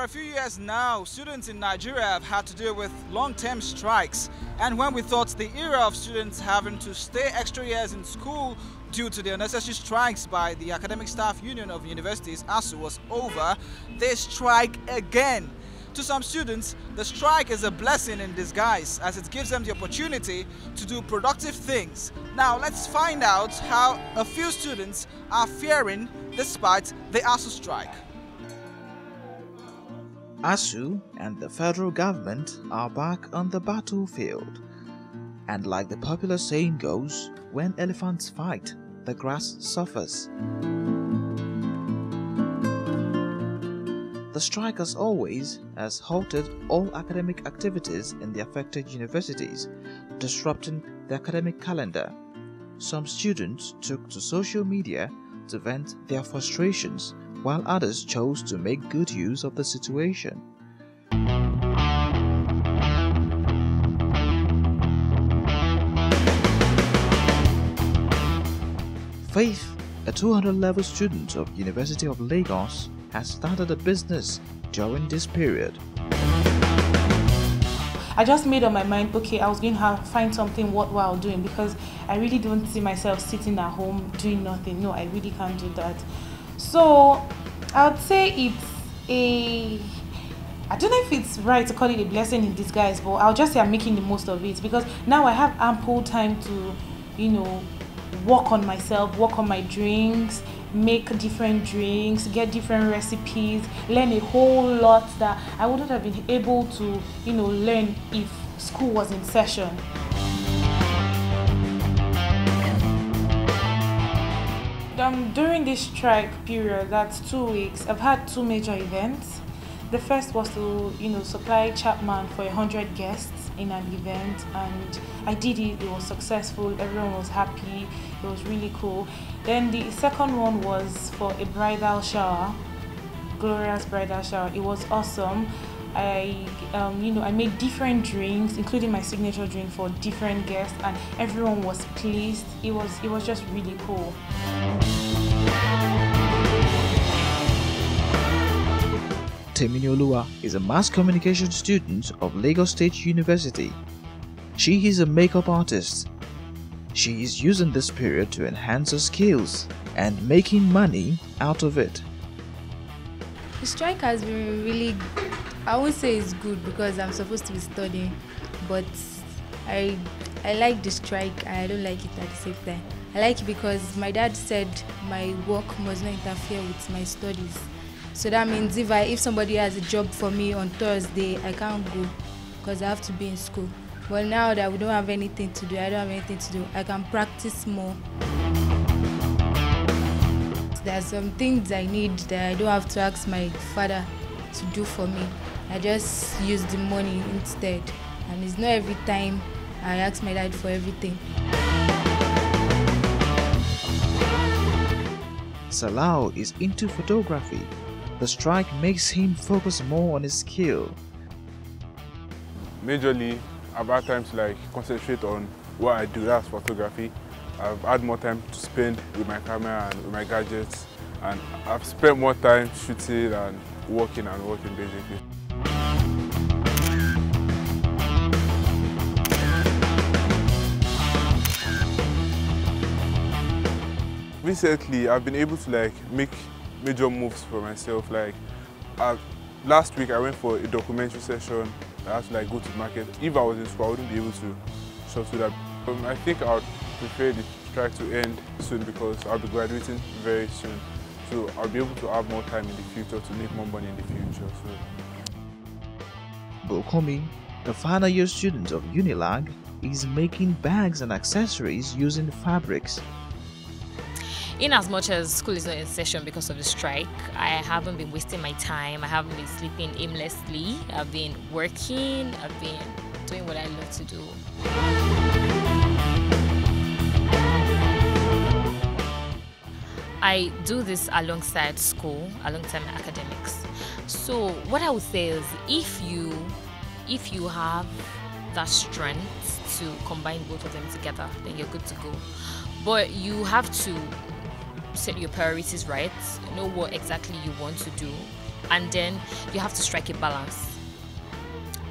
For a few years now, students in Nigeria have had to deal with long-term strikes. And when we thought the era of students having to stay extra years in school due to the unnecessary strikes by the Academic Staff Union of Universities, ASU, was over, they strike again. To some students, the strike is a blessing in disguise as it gives them the opportunity to do productive things. Now let's find out how a few students are faring despite the ASU strike. ASU and the federal government are back on the battlefield. And like the popular saying goes, when elephants fight, the grass suffers. The strike, as always, has halted all academic activities in the affected universities, disrupting the academic calendar. Some students took to social media to vent their frustrations, while others chose to make good use of the situation. Faith, a 200-level student of University of Lagos, has started a business during this period. I just made up my mind, okay, I was going to find something worthwhile doing because I really don't see myself sitting at home doing nothing. No, I really can't do that. So I would say I don't know if it's right to call it a blessing in disguise, but I'll just say I'm making the most of it because now I have ample time to, work on myself, work on my drinks, make different drinks, get different recipes, learn a whole lot that I wouldn't have been able to, learn if school was in session. During this strike period, that's 2 weeks, I've had 2 major events. The first was to, supply Chapman for 100 guests in an event, and I did it. It was successful. Everyone was happy. It was really cool. Then the second one was for a bridal shower, glorious bridal shower. It was awesome. I made different drinks, including my signature drink for different guests, and everyone was pleased. It was just really cool. Teminioluwa is a mass communication student of Lagos State University. She is a makeup artist. She is using this period to enhance her skills and making money out of it. The strike has been really, I won't say it's good because I'm supposed to be studying, but I like the strike and I don't like it at the same time. I like it because my dad said my work must not interfere with my studies. So that means if somebody has a job for me on Thursday, I can't go because I have to be in school. But now that we don't have anything to do, I can practice more. There are some things I need that I don't have to ask my father to do for me. I just use the money instead. And it's not every time I ask my dad for everything. Salau is into photography. The strike makes him focus more on his skill. Majorly, I've had time to concentrate on what I do, that's photography. I've had more time to spend with my camera and with my gadgets, and I've spent more time shooting and working basically. Recently, I've been able to make major moves for myself. Last week I went for a documentary session. I had to go to the market. If I was in school, I wouldn't be able to shop to that. I think I would prefer the strike to end soon because I'll be graduating very soon. So I'll be able to have more time in the future to make more money in the future. Bokomi, the final year student of Unilag, is making bags and accessories using fabrics. In as much as school is not in session because of the strike, I haven't been wasting my time. I haven't been sleeping aimlessly. I've been working. I've been doing what I love to do. I do this alongside school, alongside my academics. So what I would say is if you have that strength to combine both of them together, then you're good to go. But you have to set your priorities right, know what exactly you want to do, and then you have to strike a balance.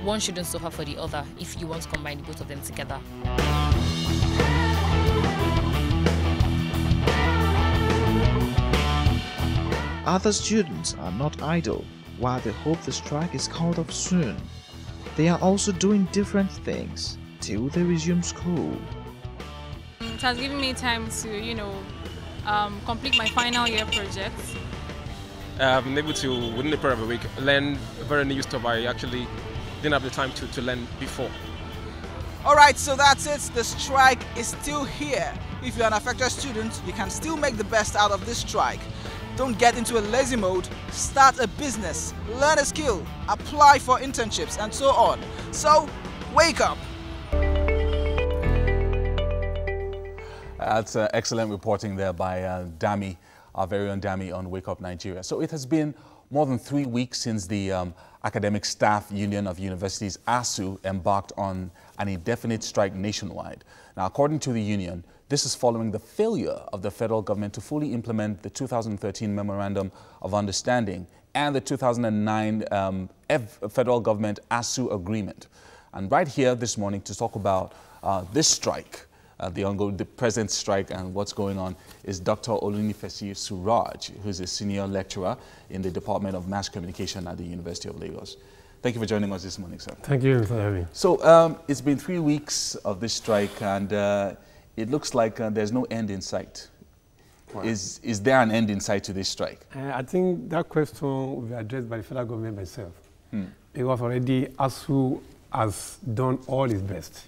One shouldn't suffer for the other if you want to combine the both of them together. Other students are not idle. While they hope the strike is called off soon, they are also doing different things till they resume school. It has given me time to, complete my final year projects. I've been able to, within the period of a week, learn very new stuff I actually didn't have the time to learn before. Alright, so that's it. The strike is still here. If you're an affected student, you can still make the best out of this strike. Don't get into a lazy mode, start a business, learn a skill, apply for internships and so on. So, wake up! That's excellent reporting there by Dami, our very own Dami on Wake Up Nigeria. So it has been more than 3 weeks since the Academic Staff Union of Universities, ASU, embarked on an indefinite strike nationwide. Now, according to the union, this is following the failure of the federal government to fully implement the 2013 Memorandum of Understanding and the 2009 federal government ASU agreement. And right here this morning to talk about this strike, the present strike and what's going on, is Dr. Olunifesi Suraj, who's a senior lecturer in the Department of Mass Communication at the University of Lagos. Thank you for joining us this morning, sir. Thank you for having me. So it's been 3 weeks of this strike, and it looks like there's no end in sight. Wow. Is there an end in sight to this strike? I think that question will be addressed by the federal government myself. Because already ASU has done all its best.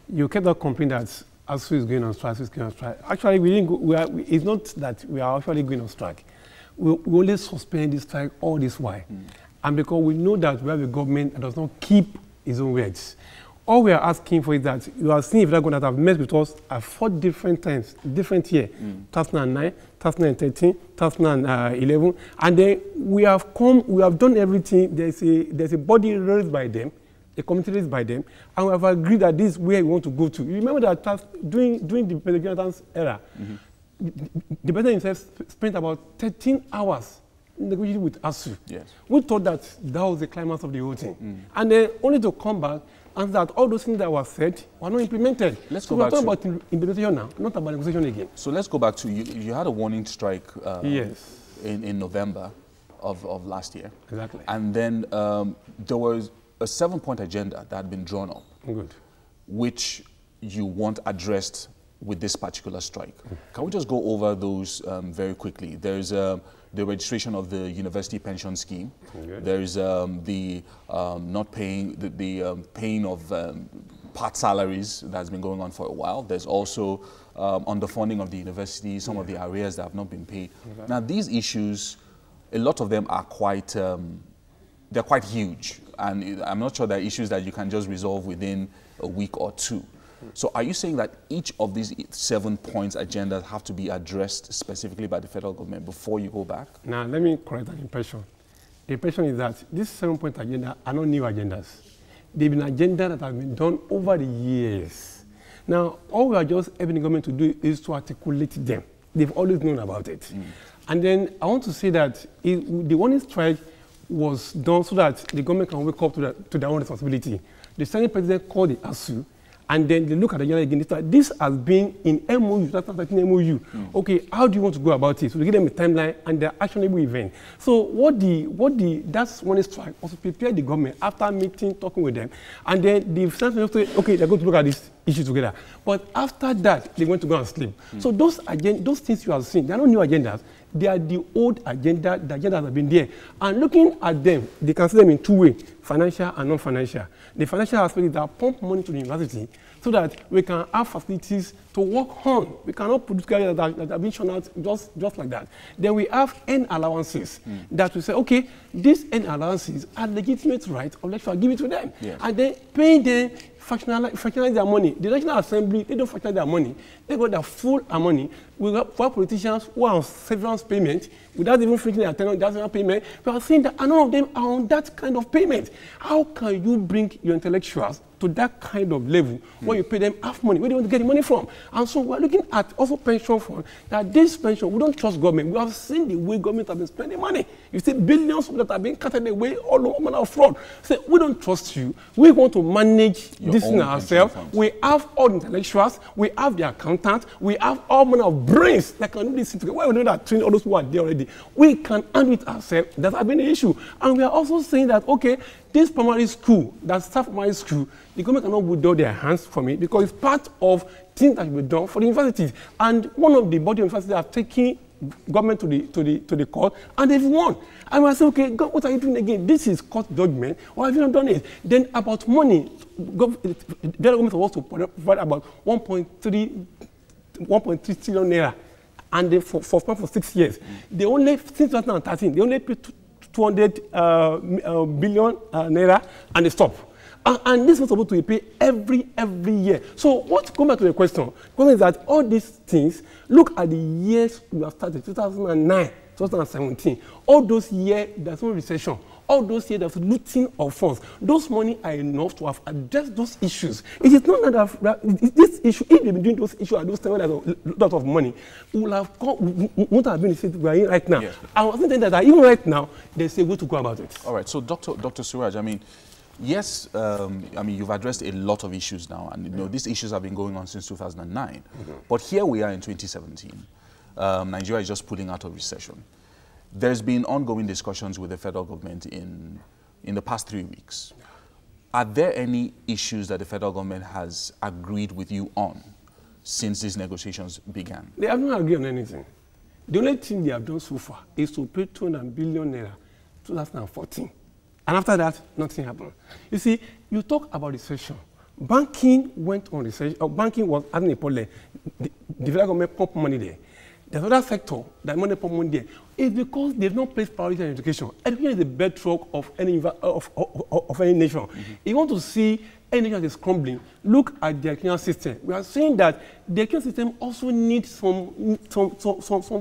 You kept on complaining that ASU is going on strike, ASU is going on strike. Actually, we didn't go, it's not that we are actually going on strike. We only suspend this strike all this while. And because we know that we have a government that does not keep its own words. All we are asking for is that you are seeing if they're going to have met with us at 4 different times, different years, 2009, 2013, 2011, and then we have done everything. There's a body raised by them, a committee raised by them, and we have agreed that this is where we want to go to. You remember that during the President era, the President himself spent about 13 hours negotiating with ASU. Yes. We thought that was the climax of the whole thing. And then only to come back and that all those things that were said were not implemented. Let's so go we're back talking about implementation now, not about negotiation again. So let's go back to you had a warning strike yes. in November of last year. Exactly. And then there was a 7-point agenda that had been drawn up. Good. Which you want addressed with this particular strike. Can we just go over those very quickly? There's the registration of the university pension scheme. There's the not paying, the paying of part salaries that's been going on for a while. There's also underfunding of the university, some of the arrears that have not been paid. Now these issues, a lot of them are quite, they're quite huge. And I'm not sure they're issues that you can just resolve within a week or two. So are you saying that each of these 7 points agendas have to be addressed specifically by the federal government before you go back? Now, let me correct that impression. The impression is that these 7-point agenda are not new agendas. They've been agendas that have been done over the years. Now, all we are just helping the government to do is to articulate them. They've always known about it. And then I want to say that the warning strike was done so that the government can wake up to their own responsibility. The Senate President called the ASU, and then they look at the agenda again. This has been in MOU, that's not an MOU. Okay, how do you want to go about it? So they give them a timeline and their actionable event. So that's one strike was to prepare the government after meeting, talking with them, and then the Senate say, okay, they're going to look at this issue together. But after that, they went to go and sleep. So those things you have seen, they're not new agendas. They are the old agenda, the agendas have been there. And looking at them, they can see them in 2 ways, financial and non-financial. The financial aspect is that pump money to the university so that we can have facilities to work on. We cannot produce guys that have been shown out just like that. Then we have end allowances that we say, okay, these end allowances are legitimate right of lecturer, give it to them. Yes. And then paying them, fractionalize their money. The National Assembly, they don't fractionalize their money. They got their full money. We got politicians who are on severance payment without even finishing their tenure, that's severance payment. We are seeing that none of them are on that kind of payment. How can you bring your intellectuals to to that kind of level where you pay them half money, where they want to get the money from. And so we're looking at also pension fund, that this pension, we don't trust government. We have seen the way government have been spending money. You see billions that are being carted away all over manner of fraud. Say, we don't trust you. We want to manage this thing ourselves. We have all the intellectuals, we have the accountants, we have all manner of brains that can do this thing together. Why we know that train all those who are there already? We can handle it ourselves. That's been the issue. And we are also saying that, okay, this primary school, that staff primary school, the government cannot withdraw their hands from it because it's part of things that will be done for the universities. And one of the body of universities have taken government to the court, and they've won. And I say, okay, God, what are you doing again? This is court judgment. Why have you not done it? Then about money, the government was to provide about 1.3 trillion naira, and they for 6 years. They only, since 2013, they only paid 200 billion naira, and they stop. And this was supposed to be paid every year. So what, come back to the question is that all these things, look at the years we have started, 2009, 2017. All those years, there's no recession. All those years, there's looting of funds. Those money are enough to have addressed those issues. It is not that this issue, if they've been doing those issues at those times, there's a lot of money, we will have won't have been in the state we are in right now. Yes. I was thinking that even right now, there's a way to go about it. All right, so Dr. Suraj, I mean, yes, I mean, you've addressed a lot of issues now, and you know, these issues have been going on since 2009. But here we are in 2017. Nigeria is just pulling out of recession. There's been ongoing discussions with the federal government in the past 3 weeks. Are there any issues that the federal government has agreed with you on since these negotiations began? They have not agreed on anything. The only thing they have done so far is to pay 200 billion naira 2014. And after that, nothing happened. You see, you talk about recession. Banking went on recession, banking was having a problem. The federal government pumped money there. There's another sector that money pumped money there. It's because they've not placed priority on education. Education is the bedrock of any nation. If you want to see any nation that is crumbling, look at the education system. We are saying that the education system also needs some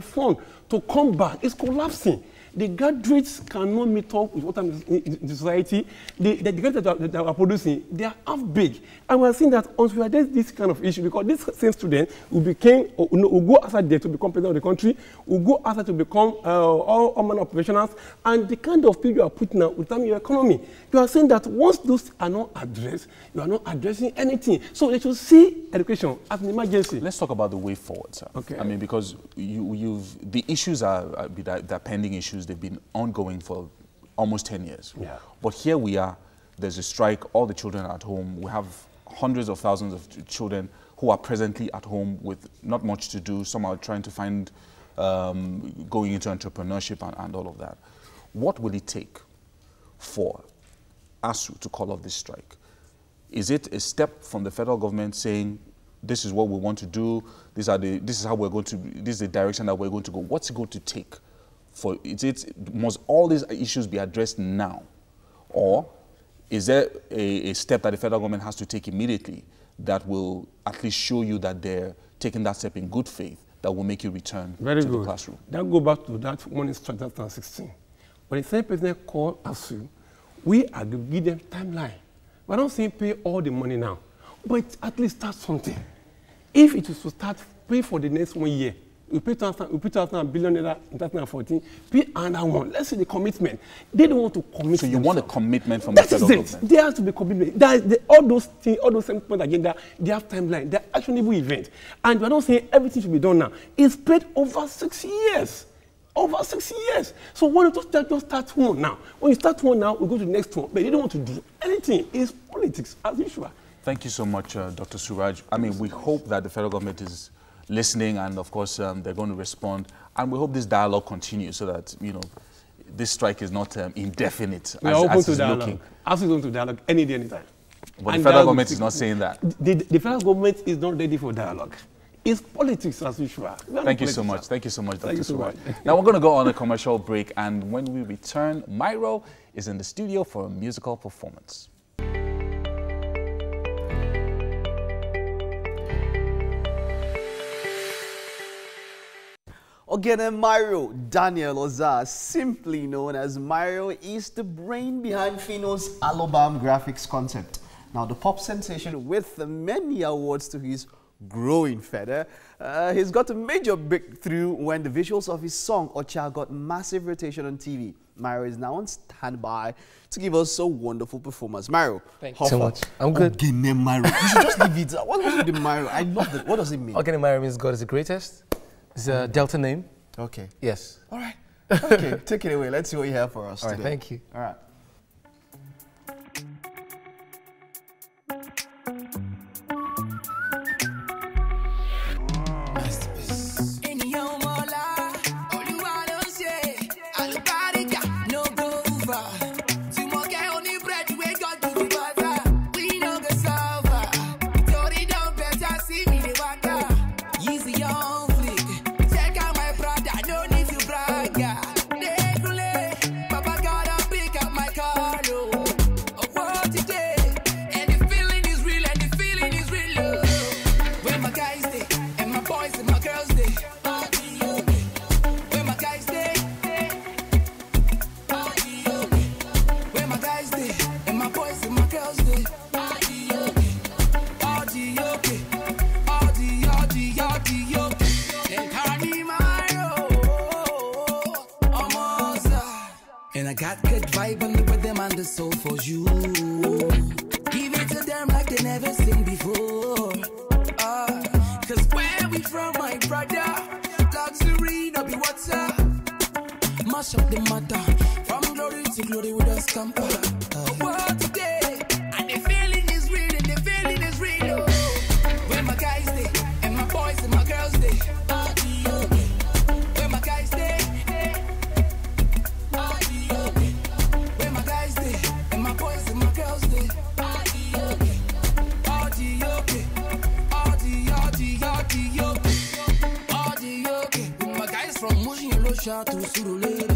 fund to come back. It's collapsing. The graduates cannot meet up with what I'm in society. The graduates that are producing, they are half big. And we are seeing that once we address this kind of issue, because this same student will go outside there to become president of the country, will go outside to become all manner of professionals, and the kind of people you are putting out will determine your economy. You are saying that once those are not addressed, you are not addressing anything. So they should see education as an emergency. Let's talk about the way forward, sir. Okay. I mean, because the issues are they're pending issues. They've been ongoing for almost 10 years. Yeah. But here we are, there's a strike, all the children are at home. We have hundreds of thousands of children who are presently at home with not much to do. Some are trying to find, going into entrepreneurship and all of that. What will it take for ASUU to call off this strike? Is it a step from the federal government saying, this is what we want to do, this is how we're going to, this is the direction that we're going to go? What's it going to take? Must all these issues be addressed now? Or is there a step that the federal government has to take immediately that will at least show you that they're taking that step in good faith that will make you return to the classroom? That go back to that morning strike 2016. When the Senate President called ASUU, we agreed give them timeline. We're not saying pay all the money now, but at least start something. If it is to start, pay for the next 1 year. We pay 2,000 billion naira in 2014. Pay another one. Let's see the commitment. They don't want to commit. So you want a commitment from the federal government? There has to be commitment. All those things, all those 7-point agenda, they have timeline. They're actionable events. And we're not saying everything should be done now. It's spread over 6 years. Over 6 years. So why don't you just start one now? When you start one now, we go to the next one. But you don't want to do anything. It's politics, as usual. Thank you so much, Dr. Suraj. I mean, we hope that the federal government is listening, and of course they're going to respond, and we hope this dialogue continues so that, you know, this strike is not indefinite. We are open to dialogue. Absolutely open to dialogue any day, anytime. But the federal government is not saying that. The federal government is not ready for dialogue. It's politics as usual. Thank you so much. Thank you so much, Dr. Suraj. Now we're going to go on a commercial break, and when we return, Myro is in the studio for a musical performance. Again, Myro, Daniel Ozar, simply known as Myro, is the brain behind Fino's Alobam graphics concept. Now, the pop sensation with many awards to his growing feather, he's got a major breakthrough when the visuals of his song Ocha got massive rotation on TV. Mario is now on standby to give us a wonderful performance. Mario, thank you so much. I'm good. Okay, Mario. You should just leave it. What was the Mario? I love it. What does it mean? Okay, Mario means God is the greatest. It's a Delta name. Okay. Yes. All right. Okay, take it away. Let's see what you have for us today. All right, thank you. All right. And I got good vibe on the rhythm and the soul for you. Give it to them like they never seen before. Cause where we from, my brother? Luxury, no be water. Mash up the matter. From glory to glory with us come. What today? And the feeling is real, and the feeling is real. Where my guys stay, and my boys and my girls stay. Where my guys stay. Shout to Surulere.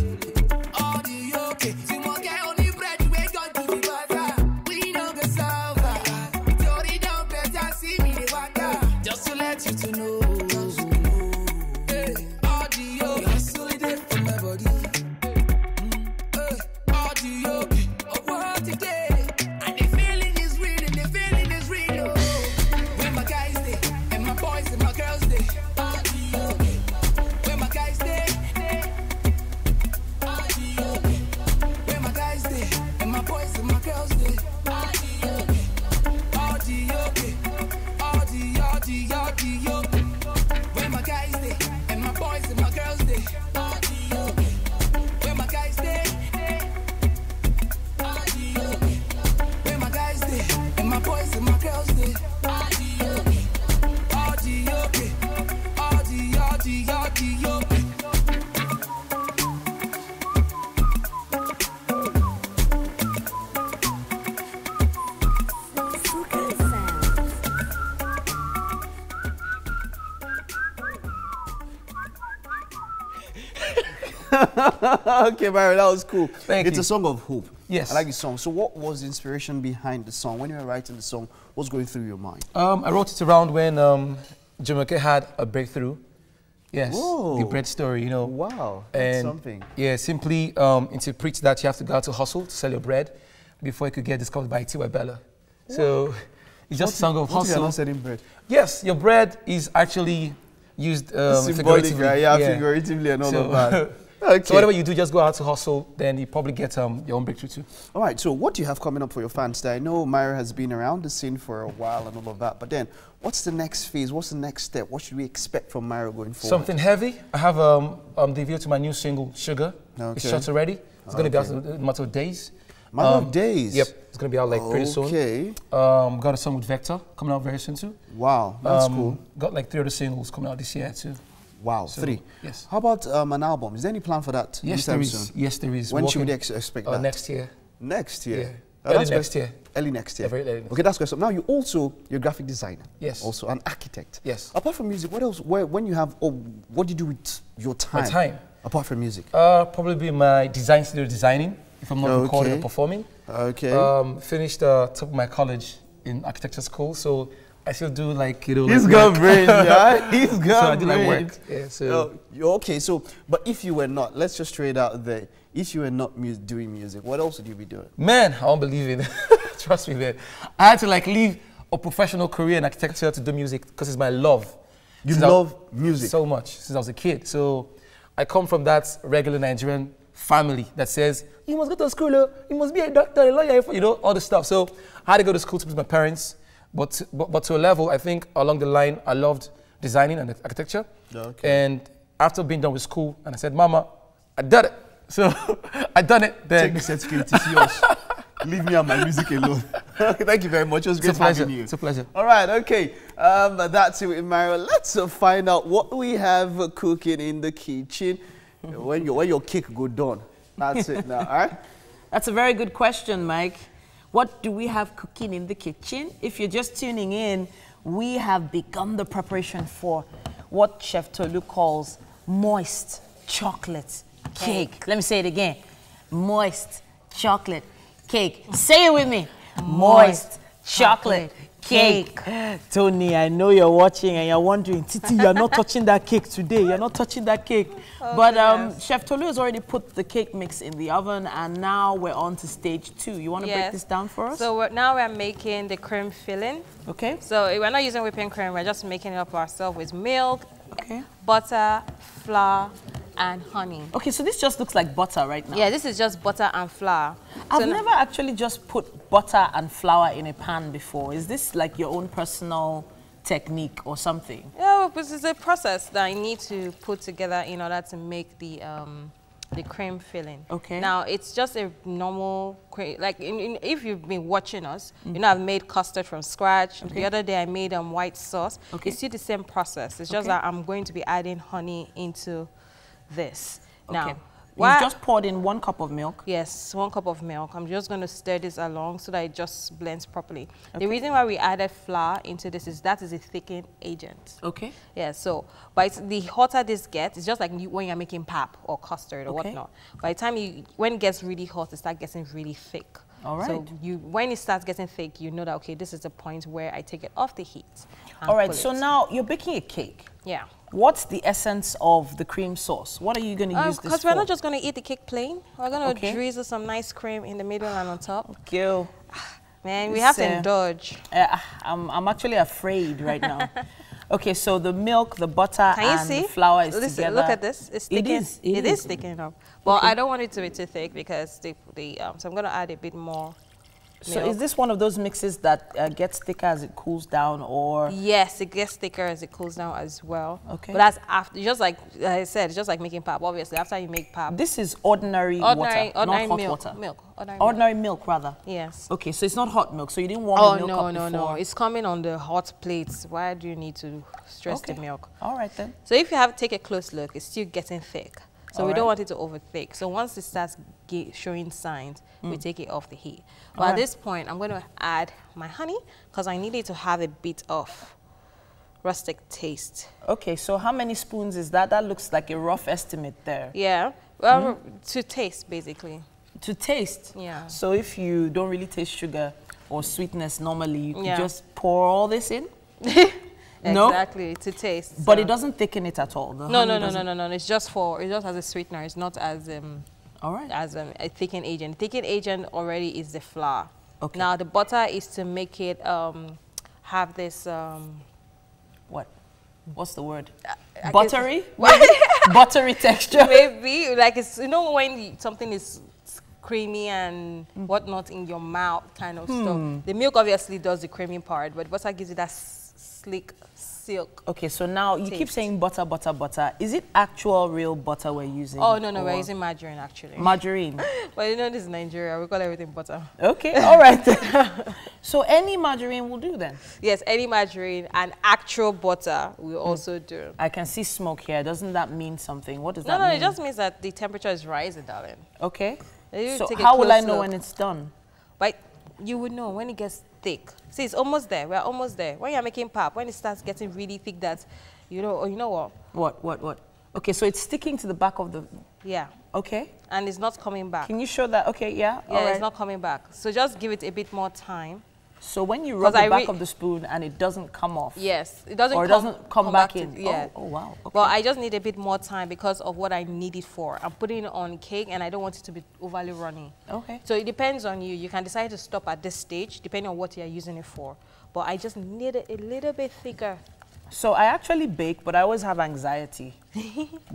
All the okay. See more get only bread we got to the butter. We know the salva. Tori don't better see me the water. Just to let you to know. Hey, all the okay. You're solid from my body. Hey, all the okay. Oh, what today? And the feeling is real, and the feeling is real. When my guys stay, and my boys and my girls stay. All the okay. When my guys stay. Okay, Mario, that was cool. Thank you. It's a song of hope. Yes. I like the song. So what was the inspiration behind the song? When you were writing the song, what's going through your mind? I wrote it around when Jumoke had a breakthrough. Yes. Whoa. The bread story, you know. Wow, that's something. Yeah, simply interpret that you have to go out to hustle to sell your bread before it could get discovered by T.Y. Bella. So it's just a song of hustle. You're not selling bread? Yes, your bread is actually used figuratively. Yeah, figuratively and all of that. Okay. So whatever you do, just go out to hustle, then you probably get your own breakthrough too. All right, so what do you have coming up for your fans there? I know Mario has been around the scene for a while and all of that, but then what's the next phase? What's the next step? What should we expect from Mario going forward? Something heavy. I have the video to my new single, Sugar. Okay. It's shot already. It's going to be out in a matter of days. Matter of days? Yep. It's going to be out like pretty soon. Okay. Got a song with Vector coming out very soon too. Wow, that's cool. Got like 3 other singles coming out this year too. Wow, so, 3. Yes. How about an album? Is there any plan for that? Yes, there is. Soon? Yes, there is. When should we expect that? Next year. Next year? Yeah. Early next year. Early next year. Yeah, very early next okay, that's good. So now you're a graphic designer. Yes. Also an architect. Yes. Apart from music, what else? When you have, what do you do with your time? My time? Apart from music? Probably be my design studio designing, if I'm not recording or performing. Okay. Finished top of my college in architecture school, so I still do like, you know, he's like got brains, yeah. He's got so I do like brains. work. Yeah, so okay, so but if you were not, let's just throw it out there. if you were not doing music, what else would you be doing? Man, I don't believe it. Trust me, man. I had to like leave a professional career in architecture to do music because it's my love. You love music? So much, since I was a kid. So I come from that regular Nigerian family that says, you must go to school, you must be a doctor, a lawyer, you know, all this stuff. So I had to go to school to please my parents. But to a level, I think along the line, I loved designing and architecture. Okay. And after being done with school, and I said, Mama, I did it. So I done it. Then take the certificate, it's yours. Leave me and my music alone. Thank you very much. It was great having you. It's a pleasure. All right, okay. That's it with Mario. Let's find out what we have cooking in the kitchen when your cake go done. That's it now, all right? That's a very good question, Mike. What do we have cooking in the kitchen? If you're just tuning in, we have begun the preparation for what Chef Tolu calls moist chocolate cake. Let me say it again. Moist chocolate cake. Say it with me. Moist chocolate cake. Tony, I know you're watching and you're wondering, Titi, you're not touching that cake today. You're not touching that cake. Oh, but Chef Tolu has already put the cake mix in the oven, and now we're on to stage 2. You want to break this down for us? So now we're making the cream filling. Okay. So we're not using whipping cream. We're just making it up ourselves with milk, butter, flour, and honey. Okay, so this just looks like butter right now. Yeah, this is just butter and flour. I've never actually just put butter and flour in a pan before. Is this like your own personal technique or something? Yeah, this is a process that I need to put together in order to make the cream filling. Okay. Now, it's just a normal cream. Like, if you've been watching us, you know I've made custard from scratch. The other day I made white sauce. It's still the same process. It's just that I'm going to be adding honey into this. Now, you've just poured in 1 cup of milk? Yes, 1 cup of milk. I'm just going to stir this along so that it just blends properly. The reason why we added flour into this is that is a thickening agent. Okay. Yeah, so the hotter this gets, it's just like when you're making pap or custard or whatnot. By the time when it gets really hot, it starts getting really thick. All right. So when it starts getting thick, you know that, okay, this is the point where I take it off the heat. All right, so now you're baking a cake. Yeah. What's the essence of the cream sauce? What are you going to use this for? Because we're not just going to eat the cake plain. We're going to drizzle some nice cream in the middle and on top. Girl. Man, we have to indulge. I'm actually afraid right now. Okay, so the milk, the butter, and the flour is together. Look at this. It's thickening. It is thickening up. But I don't want it to be too thick because so I'm going to add a bit more. So is this one of those mixes that gets thicker as it cools down, or? Yes, it gets thicker as it cools down as well. Okay. But that's after, just like I said, it's just like making pap. Obviously, after you make pap. This is ordinary water, not hot water. Ordinary milk, rather. Yes. Okay, so it's not hot milk. So you didn't warm the milk up before. No. It's coming on the hot plates. Why do you need to stress the milk? All right then. So if you take a close look, it's still getting thick. So we don't want it to over thick. So once it starts showing signs, we take it off the heat. But at this point, I'm going to add my honey because I need it to have a bit of rustic taste. Okay, so how many spoons is that? That looks like a rough estimate there. Yeah, well, to taste, basically. To taste? Yeah. So if you don't really taste sugar or sweetness normally, you can just pour all this in? Exactly, to taste. But it doesn't thicken it at all? No. It's just as a sweetener. It's not as as a thickening agent. Thickening agent already is the flour. Okay. Now the butter is to make it have this what's the word? Buttery? Buttery texture. Maybe like it's when something is creamy and whatnot in your mouth kind of stuff. The milk obviously does the creamy part, but butter gives it that sleek silk. Okay, so now you keep saying butter, butter, butter. Is it actual real butter we're using? Oh, no, we're using margarine actually. Margarine? Well, this is Nigeria. We call everything butter. Okay, all right. So any margarine will do then? Yes, any margarine and actual butter will also do. I can see smoke here. Doesn't that mean something? What does that mean? No, it just means that the temperature is rising, darling. Okay. So how will I know when it's done? But you would know when it gets thick. See, it's almost there. We're almost there. When you're making pap, when it starts getting really thick, that, you know what? What? Okay, so it's sticking to the back of the... Yeah. Okay. And it's not coming back. Can you show that? Okay, yeah. Yeah, it's not coming back. So just give it a bit more time. So when you rub the back of the spoon and it doesn't come off? Yes, it doesn't. Or it doesn't come back in? Yeah. Oh, wow. Okay. Well, I just need a bit more time because of what I need it for. I'm putting it on cake and I don't want it to be overly runny. Okay. So it depends on you. You can decide to stop at this stage depending on what you're using it for. But I just need it a little bit thicker. So I actually bake, but I always have anxiety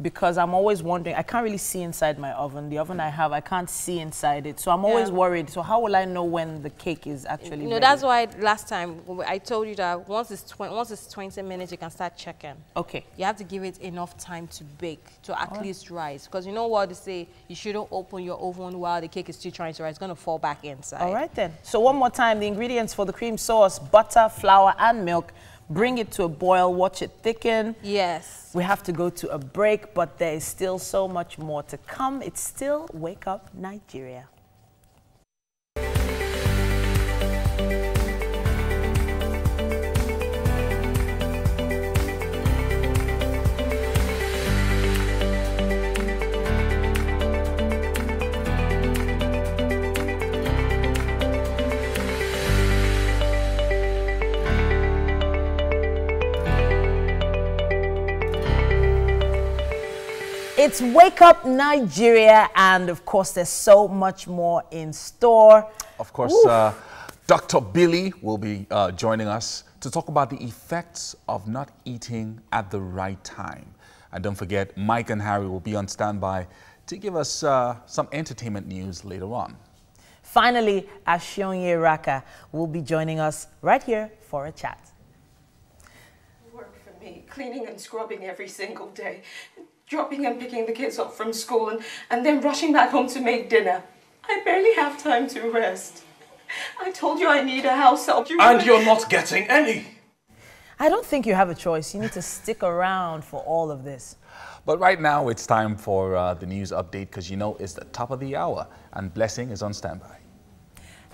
because I'm always wondering, I can't really see inside my oven. The oven I have, I can't see inside it. So I'm always worried. So how will I know when the cake is actually ready? That's why last time I told you that once it's 20 minutes, you can start checking. Okay. You have to give it enough time to bake, to at least rise. Because you know what they say, you shouldn't open your oven while the cake is still trying to rise. It's going to fall back inside. All right then. So one more time, the ingredients for the cream sauce: butter, flour, and milk. Bring it to a boil, watch it thicken. Yes. We have to go to a break, but there is still so much more to come. It's still Wake Up Nigeria. It's Wake Up Nigeria, and of course, there's so much more in store. Of course, Dr. Billy will be joining us to talk about the effects of not eating at the right time. And don't forget, Mike and Harry will be on standby to give us some entertainment news later on. Finally, Ashionye Raka will be joining us right here for a chat. Work for me, cleaning and scrubbing every single day. Dropping and picking the kids up from school and then rushing back home to make dinner. I barely have time to rest. I told you I need a house help. And you're not getting any. I don't think you have a choice. You need to stick around for all of this. But right now, it's time for the news update because you know it's the top of the hour and Blessing is on standby.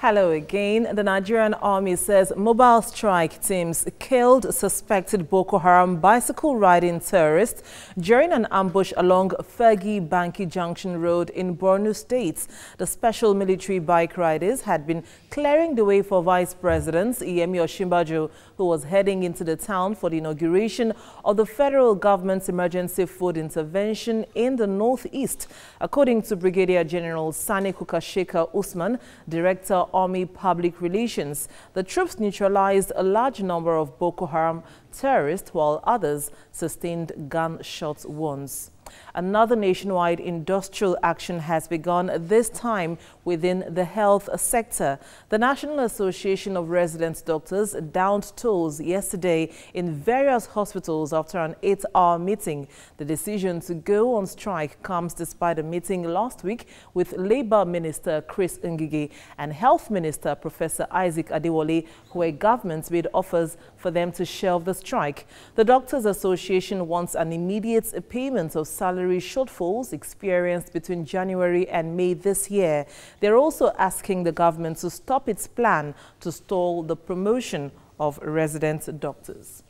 Hello again. The Nigerian Army says mobile strike teams killed suspected Boko Haram bicycle riding terrorist during an ambush along Fergie Banki Junction Road in Borno State. The special military bike riders had been clearing the way for Vice President Yemi Osinbajo, who was heading into the town for the inauguration of the federal government's emergency food intervention in the northeast. According to Brigadier General Sani Kukasheka Usman, Director Army Public Relations, the troops neutralized a large number of Boko Haram terrorists while others sustained gunshot wounds. Another nationwide industrial action has begun, this time within the health sector. The National Association of Resident Doctors downed tolls yesterday in various hospitals after an 8-hour meeting. The decision to go on strike comes despite a meeting last week with Labour Minister Chris Ngige and Health Minister Professor Isaac Adewale, where government made offers for them to shelve the strike. The Doctors Association wants an immediate payment of salary shortfalls experienced between January and May this year. They're also asking the government to stop its plan to stall the promotion of resident doctors.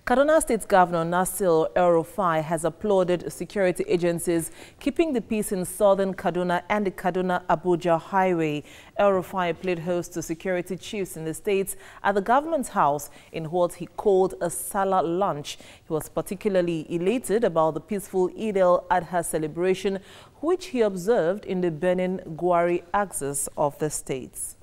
Kaduna State Governor Nasir El-Rufai has applauded security agencies keeping the peace in southern Kaduna and the Kaduna-Abuja highway. El-Rufai played host to security chiefs in the state at the government house in what he called a Salah lunch. He was particularly elated about the peaceful Eid al-Adha celebration, which he observed in the Benin-Gwari axis of the states.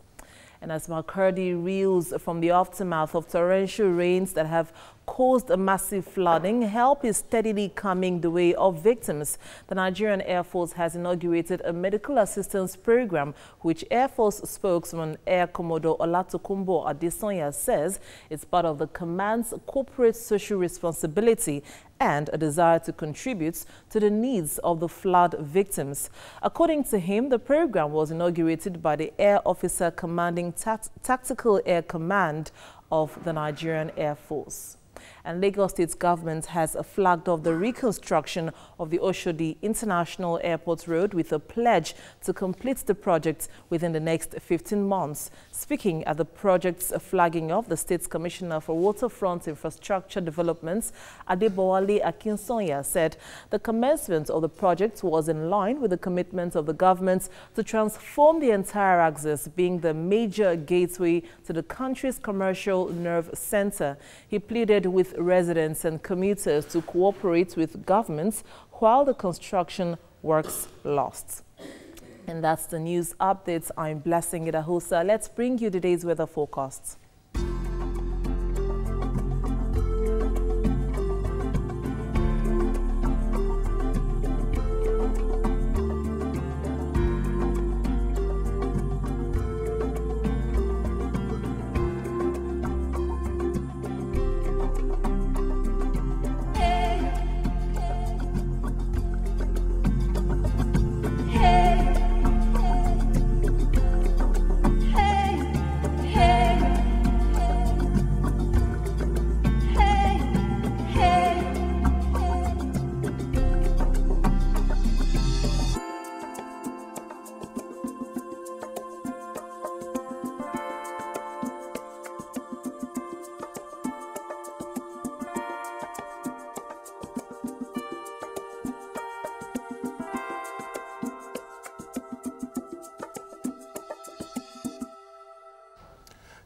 And as Makurdi reels from the aftermath of torrential rains that have caused a massive flooding, help is steadily coming the way of victims. The Nigerian Air Force has inaugurated a medical assistance program, which Air Force spokesman Air Commodore Olatokunbo Adesanya says is part of the command's corporate social responsibility and a desire to contribute to the needs of the flood victims. According to him, the program was inaugurated by the Air Officer Commanding Tactical Air Command of the Nigerian Air Force. And Lagos State government has flagged off the reconstruction of the Oshodi International Airport Road with a pledge to complete the project within the next 15 months. Speaking at the project's flagging off, the State's Commissioner for Waterfront Infrastructure Developments, Adebowale Akinsonya, said the commencement of the project was in line with the commitment of the government to transform the entire axis, being the major gateway to the country's commercial nerve center. He pleaded with residents and commuters to cooperate with governments while the construction works last. And that's the news updates. I'm Blessing Idahosa. Let's bring you today's weather forecasts.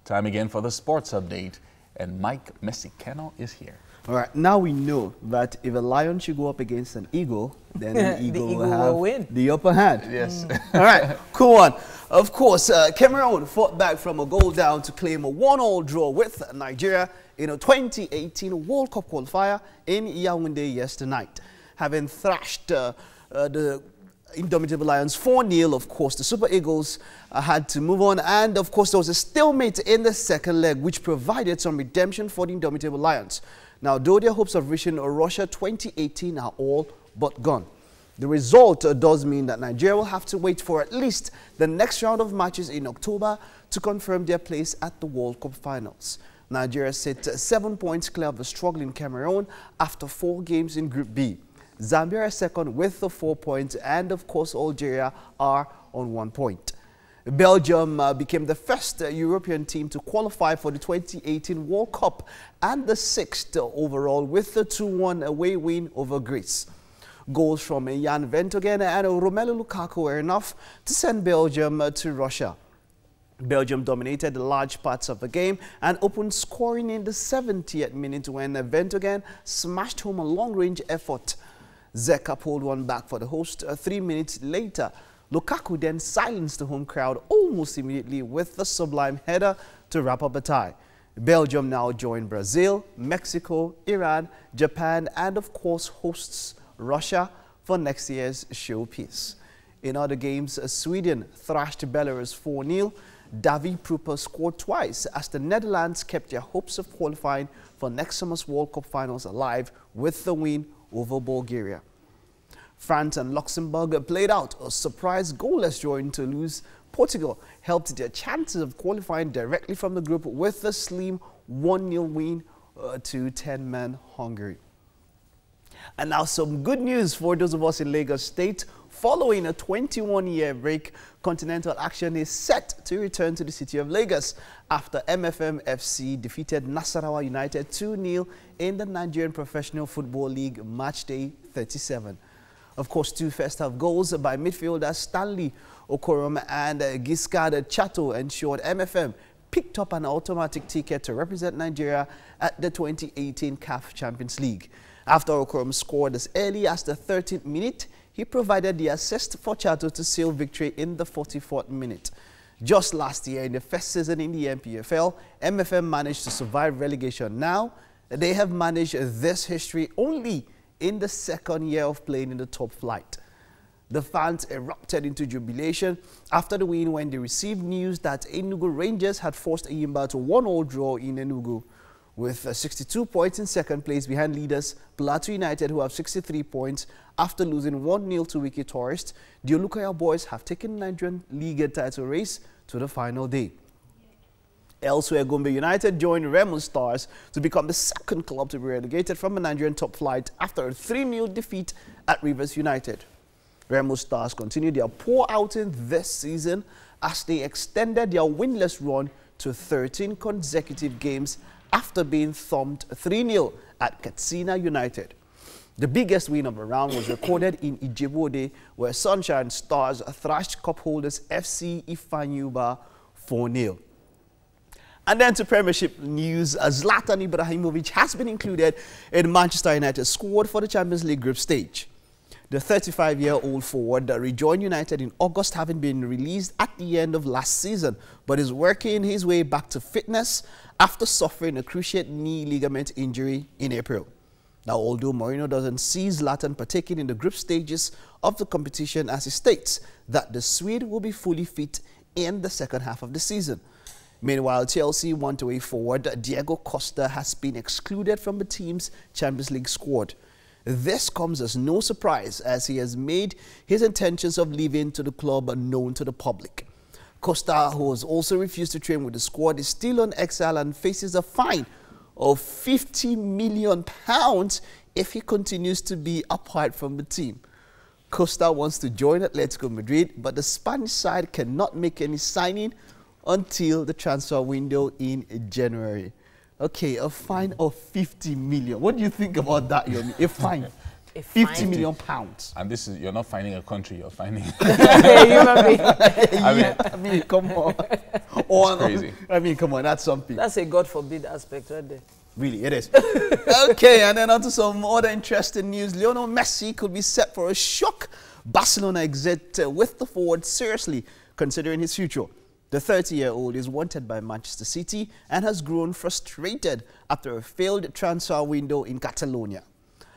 Time again for the sports update, and Mike Mexicano is here. All right, now we know that if a lion should go up against an eagle, then the eagle will win the upper hand. Yes. All right, cool one. Of course, Cameroon fought back from a goal down to claim a 1-1 draw with Nigeria in a 2018 World Cup qualifier in Yaoundé yesterday night. Having thrashed the Indomitable Lions 4-0, of course, the Super Eagles had to move on. And, of course, there was a stalemate in the second leg, which provided some redemption for the Indomitable Lions. Now, though their hopes of reaching Russia 2018 are all but gone. The result does mean that Nigeria will have to wait for at least the next round of matches in October to confirm their place at the World Cup finals. Nigeria sit 7 points clear of the struggling Cameroon after 4 games in Group B. Zambia is second with the 4 points, and of course Algeria are on 1 point. Belgium became the first European team to qualify for the 2018 World Cup and the 6th overall with the 2-1 away win over Greece. Goals from Jan Vertonghen and Romelu Lukaku were enough to send Belgium to Russia. Belgium dominated large parts of the game and opened scoring in the 70th minute when Vertonghen smashed home a long-range effort. Zeka pulled one back for the host 3 minutes later. Lukaku then silenced the home crowd almost immediately with the sublime header to wrap up the tie. Belgium now join Brazil, Mexico, Iran, Japan, and of course hosts Russia for next year's showpiece. In other games, Sweden thrashed Belarus 4-0. David Prupper scored twice as the Netherlands kept their hopes of qualifying for next summer's World Cup finals alive with the win over Bulgaria. France and Luxembourg played out a surprise goalless draw in Toulouse. Portugal helped their chances of qualifying directly from the group with a slim 1-0 win to 10-man Hungary. And now some good news for those of us in Lagos State. Following a 21-year break, Continental Action is set to return to the city of Lagos after MFM FC defeated Nasarawa United 2-0 in the Nigerian Professional Football League Match Day 37. Of course, 2 first-half goals by midfielders Stanley Okorom and Giscard Chato ensured MFM picked up an automatic ticket to represent Nigeria at the 2018 CAF Champions League. After Okorom scored as early as the 13th minute, he provided the assist for Chato to seal victory in the 44th minute. Just last year, in the first season in the MPFL, MFM managed to survive relegation. Now, they have managed this history only in the 2nd year of playing in the top flight. The fans erupted into jubilation after the win when they received news that Enugu Rangers had forced Eyimba to 1-1 draw in Enugu. With 62 points in 2nd place behind leaders Plateau United, who have 63 points after losing 1-0 to Wiki Tourist, the Olukaya boys have taken the Nigerian League title race to the final day. Elsewhere, Gombe United joined Remo Stars to become the second club to be relegated from a Nigerian top flight after a 3-0 defeat at Rivers United. Remo Stars continued their poor outing this season as they extended their winless run to 13 consecutive games after being thumped 3-0 at Katsina United. The biggest win of the round was recorded in Ijebu-Ode, where Sunshine Stars thrashed cup holders FC Ifeanyuba 4-0. And then to Premiership news, Zlatan Ibrahimovic has been included in Manchester United's squad for the Champions League group stage. The 35-year-old forward rejoined United in August, having been released at the end of last season, but is working his way back to fitness after suffering a cruciate knee ligament injury in April. Now, although Mourinho doesn't see Zlatan partaking in the group stages of the competition, as he states that the Swede will be fully fit in the second half of the season. Meanwhile, Chelsea one-way forward Diego Costa has been excluded from the team's Champions League squad. This comes as no surprise, as he has made his intentions of leaving to the club known to the public. Costa, who has also refused to train with the squad, is still on exile and faces a fine of £50 million if he continues to be apart from the team. Costa wants to join Atletico Madrid, but the Spanish side cannot make any signing until the transfer window in January. Okay, a fine of 50 million. What do you think about that, Yomi? A fine. 50 million pounds. And this is, you're not finding a country, you're finding... I mean, come on. It's crazy. I mean, come on, that's something. That's a God forbid aspect right there. Really, it is. Okay, and then on to some other interesting news. Lionel Messi could be set for a shock Barcelona exit with the forward seriously considering his future. The 30-year-old is wanted by Manchester City and has grown frustrated after a failed transfer window in Catalonia.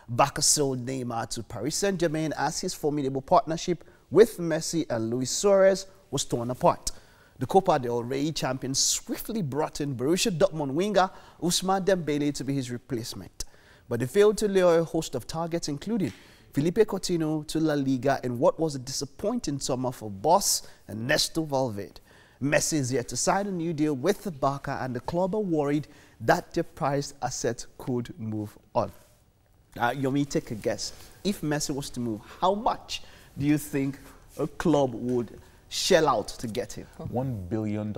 Barca sold Neymar to Paris Saint-Germain as his formidable partnership with Messi and Luis Suarez was torn apart. The Copa del Rey champions swiftly brought in Borussia Dortmund winger Ousmane Dembele to be his replacement. But they failed to lure a host of targets, including Felipe Coutinho, to La Liga in what was a disappointing summer for boss Ernesto Valverde. Messi is yet to sign a new deal with the Barca, and the club are worried that their prized asset could move on. Yomi, take a guess. If Messi was to move, how much do you think a club would shell out to get him? $1 billion.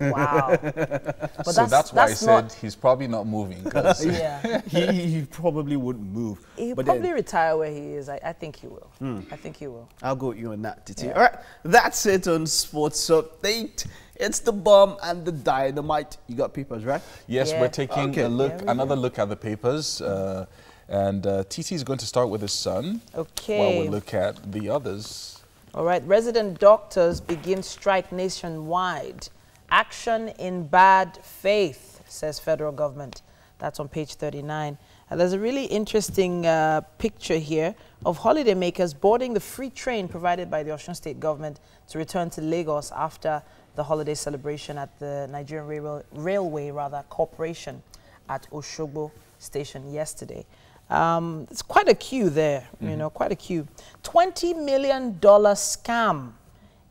Wow. But so that's why I said he's probably not moving. Yeah. he probably wouldn't move. He'll probably retire where he is. I think he will. I think he will. I'll go with you on that, Titi. Yeah. All right, that's it on Sports Update. It's the bomb and the dynamite. You got papers, right? Yes, we're taking a look, another look at the papers. And Titi is going to start with his son. Okay. While we look at the others. All right. Resident doctors begin strike nationwide. Action in bad faith, says federal government. That's on page 39. There's a really interesting picture here of holidaymakers boarding the free train provided by the Osun State government to return to Lagos after the holiday celebration at the Nigerian Railway Corporation at Oshogbo Station yesterday. It's quite a queue there, you know, quite a queue. $20 million scam.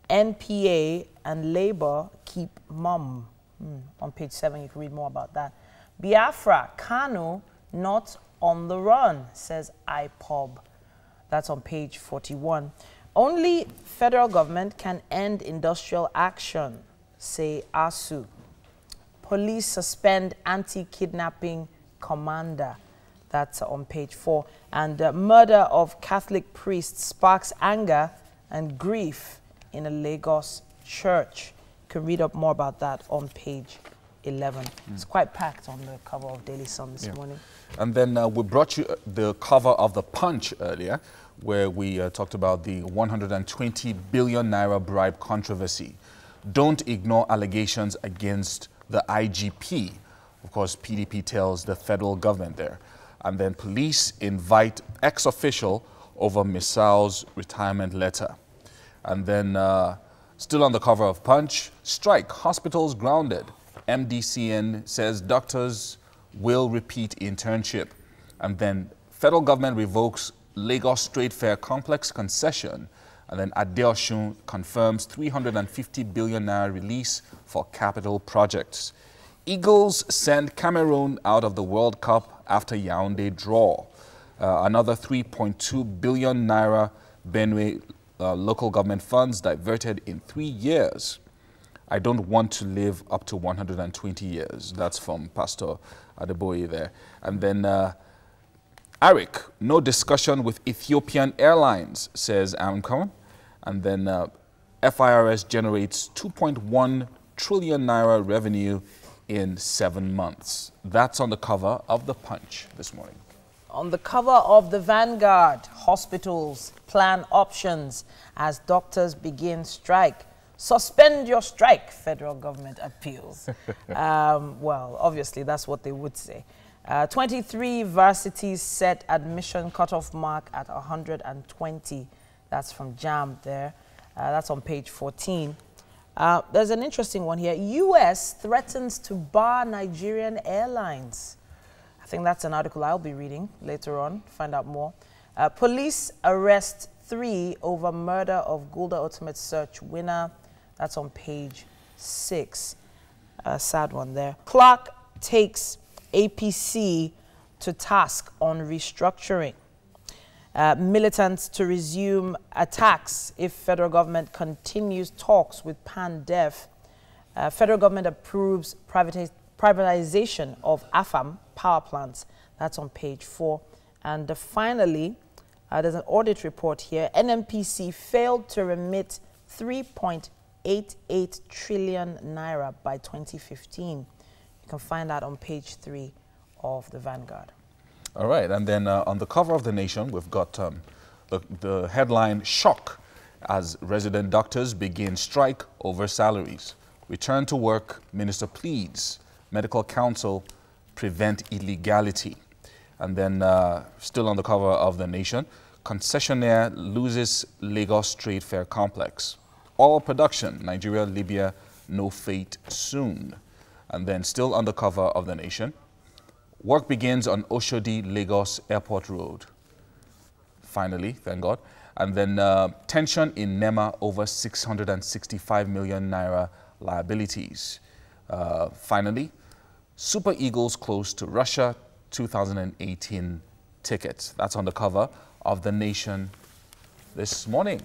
NPA and Labour keep mum. On page 7, you can read more about that. Biafra, Kanu, not on the run, says IPOB. That's on page 41. Only federal government can end industrial action, say ASU. Police suspend anti-kidnapping commander. That's on page 4. And murder of Catholic priest sparks anger and grief in a Lagos church. You can read up more about that on page 11. It's quite packed on the cover of Daily Sun this morning. And then we brought you the cover of The Punch earlier, where we talked about the 120 billion naira bribe controversy. Don't ignore allegations against the IGP. Of course, PDP tells the federal government there. And then police invite ex-official over missile's retirement letter. And then, still on the cover of Punch, strike, hospitals grounded. MDCN says doctors will repeat internship. And then federal government revokes Lagos Trade Fair complex concession. And then Adeosun confirms 350 billion naira release for capital projects. Eagles send Cameroon out of the World Cup after Yaoundé draw. Another 3.2 billion naira Benue local government funds diverted in 3 years. I don't want to live up to 120 years. That's from Pastor Adeboye there. And then Arik, no discussion with Ethiopian Airlines, says Amcon. And then FIRS generates 2.1 trillion naira revenue in 7 months. That's on the cover of The Punch this morning. On the cover of the Vanguard, hospitals plan options as doctors begin strike. Suspend your strike, federal government appeals. Well, obviously, that's what they would say. 23 varsities set admission cutoff mark at 120. That's from JAM there. That's on page 14. There's an interesting one here. U.S. threatens to bar Nigerian airlines. I think that's an article I'll be reading later on, find out more. Police arrest 3 over murder of Gulda Ultimate Search winner. That's on page 6. Sad one there. Clark takes APC to task on restructuring. Militants to resume attacks if federal government continues talks with PANDEF. Federal government approves privatization of AFAM power plants. That's on page 4. And finally, there's an audit report here. NMPC failed to remit 3.88 trillion naira by 2015. You can find that on page 3 of the Vanguard. All right, and then on the cover of The Nation, we've got the headline, Shock as resident doctors begin strike over salaries. Return to work, minister pleads. Medical Council prevent illegality. And then still on the cover of The Nation, concessionaire loses Lagos Trade Fair Complex. All production, Nigeria, Libya, no fate soon. And then still on the cover of The Nation, work begins on Oshodi Lagos Airport Road. Finally, thank God. And then tension in NEMA over 665 million naira liabilities. Finally, Super Eagles close to Russia 2018 tickets. That's on the cover of The Nation this morning.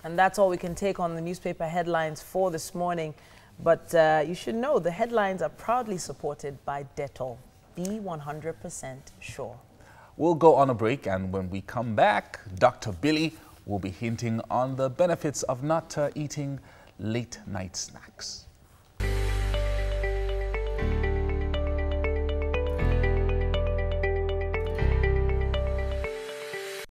And that's all we can take on the newspaper headlines for this morning. But you should know the headlines are proudly supported by Dettol. Be 100% sure. We'll go on a break, and when we come back, Dr. Billy will be hinting on the benefits of not eating late night snacks.